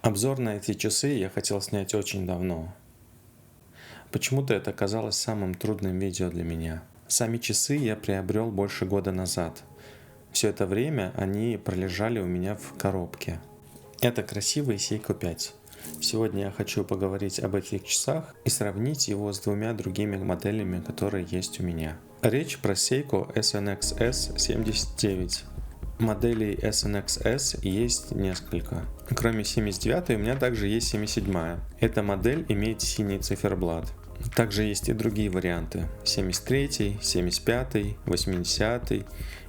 Обзор на эти часы я хотел снять очень давно. Почему-то это казалось самым трудным видео для меня. Сами часы я приобрел больше года назад. Все это время они пролежали у меня в коробке. Это красивый Seiko 5. Сегодня я хочу поговорить об этих часах и сравнить его с двумя другими моделями, которые есть у меня. Речь про Seiko SNX S79. Моделей SNX S есть несколько. Кроме 79 у меня также есть 77. Эта модель имеет синий циферблат. Также есть и другие варианты. 73, 75, 80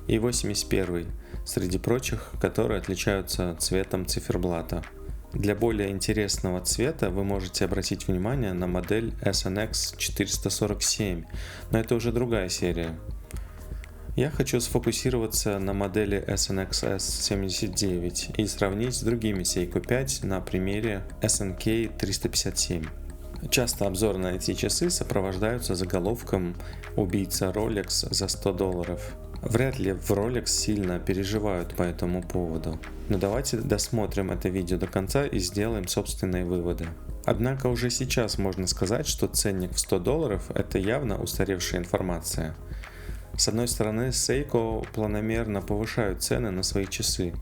и 81, среди прочих, которые отличаются цветом циферблата. Для более интересного цвета вы можете обратить внимание на модель SNX 447, но это уже другая серия. Я хочу сфокусироваться на модели SNX S79 и сравнить с другими Seiko 5 на примере SNK 357. Часто обзоры на эти часы сопровождаются заголовком «Убийца Rolex за $100». Вряд ли в Rolex сильно переживают по этому поводу. Но давайте досмотрим это видео до конца и сделаем собственные выводы. Однако уже сейчас можно сказать, что ценник в $100 – это явно устаревшая информация. С одной стороны, Seiko планомерно повышают цены на свои часы.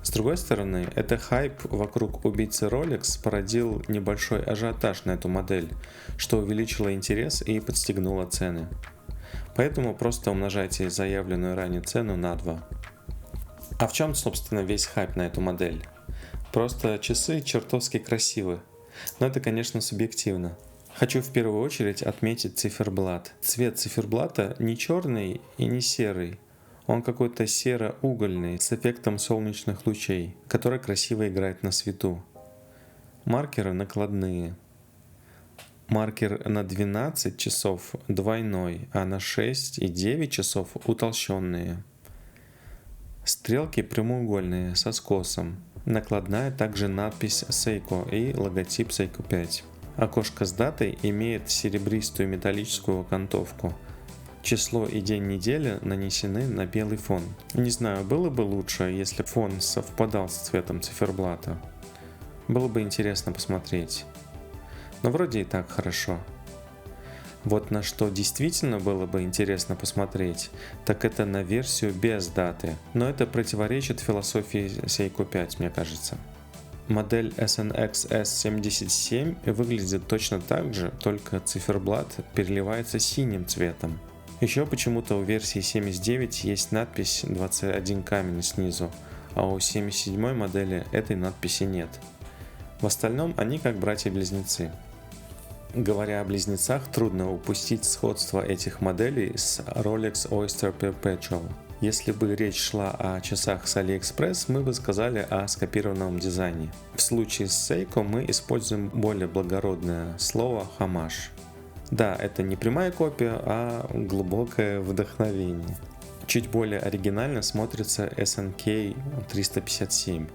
С другой стороны, это хайп вокруг убийцы Rolex породил небольшой ажиотаж на эту модель, что увеличило интерес и подстегнуло цены. Поэтому просто умножайте заявленную ранее цену на 2. А в чем, собственно, весь хайп на эту модель? Просто часы чертовски красивы. Но это, конечно, субъективно. Хочу в первую очередь отметить циферблат. Цвет циферблата не черный и не серый. Он какой-то серо-угольный с эффектом солнечных лучей, который красиво играет на свету. Маркеры накладные. Маркер на 12 часов двойной, а на 6 и 9 часов утолщенные. Стрелки прямоугольные со скосом. Накладная также надпись Seiko и логотип Seiko 5. Окошко с датой имеет серебристую металлическую окантовку. Число и день недели нанесены на белый фон. Не знаю, было бы лучше, если фон совпадал с цветом циферблата. Было бы интересно посмотреть. Но вроде и так хорошо. Вот на что действительно было бы интересно посмотреть, так это на версию без даты. Но это противоречит философии Seiko 5, мне кажется. Модель SNX S77 выглядит точно так же, только циферблат переливается синим цветом. Еще почему-то у версии 79 есть надпись 21 камень снизу, а у 77 модели этой надписи нет. В остальном они как братья-близнецы. Говоря о близнецах, трудно упустить сходство этих моделей с Rolex Oyster Perpetual. Если бы речь шла о часах с AliExpress, мы бы сказали о скопированном дизайне. В случае с Seiko мы используем более благородное слово «homage». Да, это не прямая копия, а глубокое вдохновение. Чуть более оригинально смотрится SNK 357.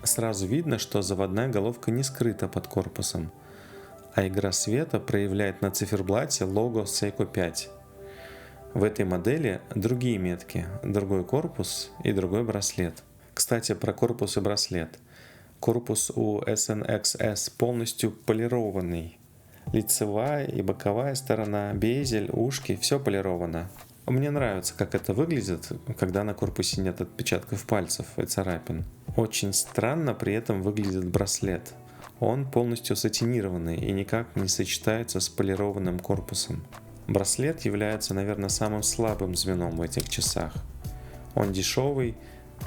Сразу видно, что заводная головка не скрыта под корпусом, а игра света проявляет на циферблате лого Seiko 5. В этой модели другие метки, другой корпус и другой браслет. Кстати, про корпус и браслет. Корпус у SNX S полностью полированный. Лицевая и боковая сторона, безель, ушки, все полировано. Мне нравится, как это выглядит, когда на корпусе нет отпечатков пальцев и царапин. Очень странно при этом выглядит браслет. Он полностью сатинированный и никак не сочетается с полированным корпусом. Браслет является, наверное, самым слабым звеном в этих часах. Он дешевый,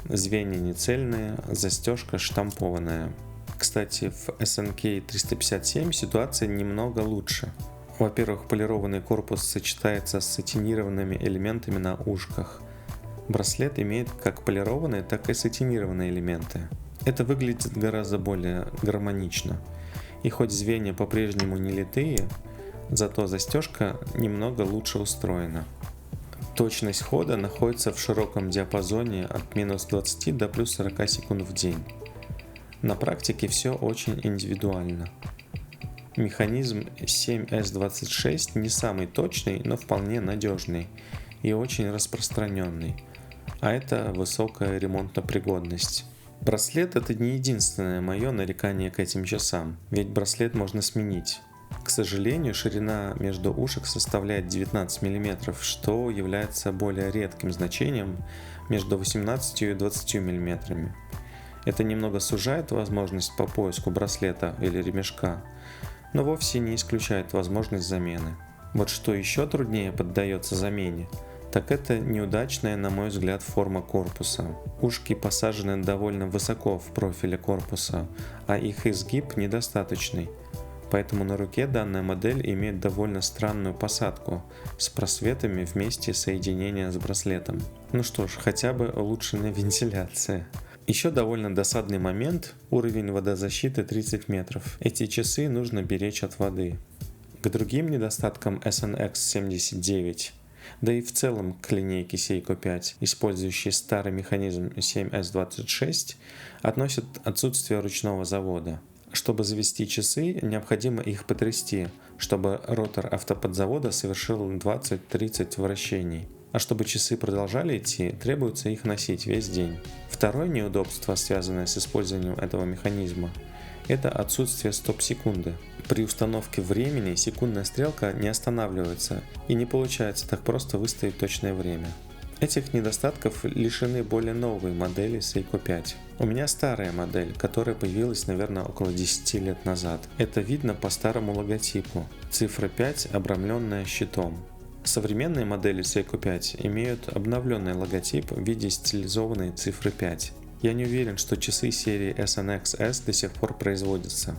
звенья не цельные, застежка штампованная. Кстати, в SNK 357 ситуация немного лучше. Во-первых, полированный корпус сочетается с сатинированными элементами на ушках. Браслет имеет как полированные, так и сатинированные элементы. Это выглядит гораздо более гармонично. И хоть звенья по-прежнему не литые, зато застежка немного лучше устроена. Точность хода находится в широком диапазоне от минус 20 до плюс 40 секунд в день. На практике все очень индивидуально. Механизм 7S26 не самый точный, но вполне надежный и очень распространенный, а это высокая ремонтопригодность. Браслет — это не единственное мое нарекание к этим часам, ведь браслет можно сменить. К сожалению, ширина между ушек составляет 19 мм, что является более редким значением между 18 и 20 мм. Это немного сужает возможность по поиску браслета или ремешка, но вовсе не исключает возможность замены. Вот что еще труднее поддается замене, так это неудачная, на мой взгляд, форма корпуса. Ушки посажены довольно высоко в профиле корпуса, а их изгиб недостаточный. Поэтому на руке данная модель имеет довольно странную посадку с просветами в месте соединения с браслетом. Ну что ж, хотя бы улучшенная вентиляция. Еще довольно досадный момент – уровень водозащиты 30 метров. Эти часы нужно беречь от воды. К другим недостаткам SNX 79, да и в целом к линейке Seiko 5, использующей старый механизм 7S26, относят отсутствие ручного завода. Чтобы завести часы, необходимо их потрясти, чтобы ротор автоподзавода совершил 20-30 вращений. А чтобы часы продолжали идти, требуется их носить весь день. Второе неудобство, связанное с использованием этого механизма, это отсутствие стоп-секунды. При установке времени секундная стрелка не останавливается и не получается так просто выставить точное время. Этих недостатков лишены более новые модели Seiko 5. У меня старая модель, которая появилась, наверное, около 10 лет назад. Это видно по старому логотипу. Цифра 5, обрамленная щитом. Современные модели Seiko 5 имеют обновленный логотип в виде стилизованной цифры 5. Я не уверен, что часы серии SNX-S до сих пор производятся,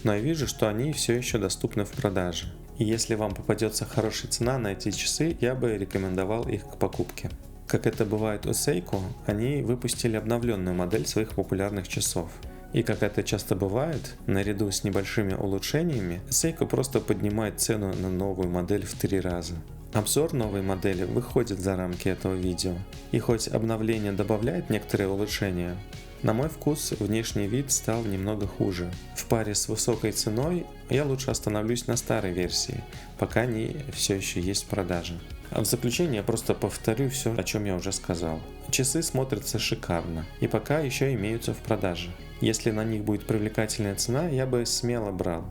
но я вижу, что они все еще доступны в продаже. И если вам попадется хорошая цена на эти часы, я бы рекомендовал их к покупке. Как это бывает у Seiko, они выпустили обновленную модель своих популярных часов. И как это часто бывает, наряду с небольшими улучшениями, Seiko просто поднимает цену на новую модель в 3 раза. Обзор новой модели выходит за рамки этого видео, и хоть обновление добавляет некоторые улучшения, на мой вкус внешний вид стал немного хуже. В паре с высокой ценой я лучше остановлюсь на старой версии, пока они все еще есть в продаже. А в заключение я просто повторю все, о чем я уже сказал. Часы смотрятся шикарно и пока еще имеются в продаже. Если на них будет привлекательная цена, я бы смело брал.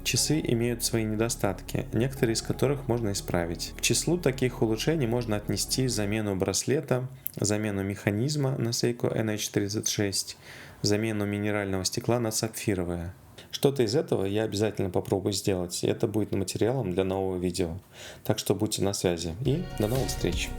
Часы имеют свои недостатки, некоторые из которых можно исправить. К числу таких улучшений можно отнести замену браслета, замену механизма на Seiko NH36, замену минерального стекла на сапфировое. Что-то из этого я обязательно попробую сделать, и это будет материалом для нового видео. Так что будьте на связи и до новых встреч!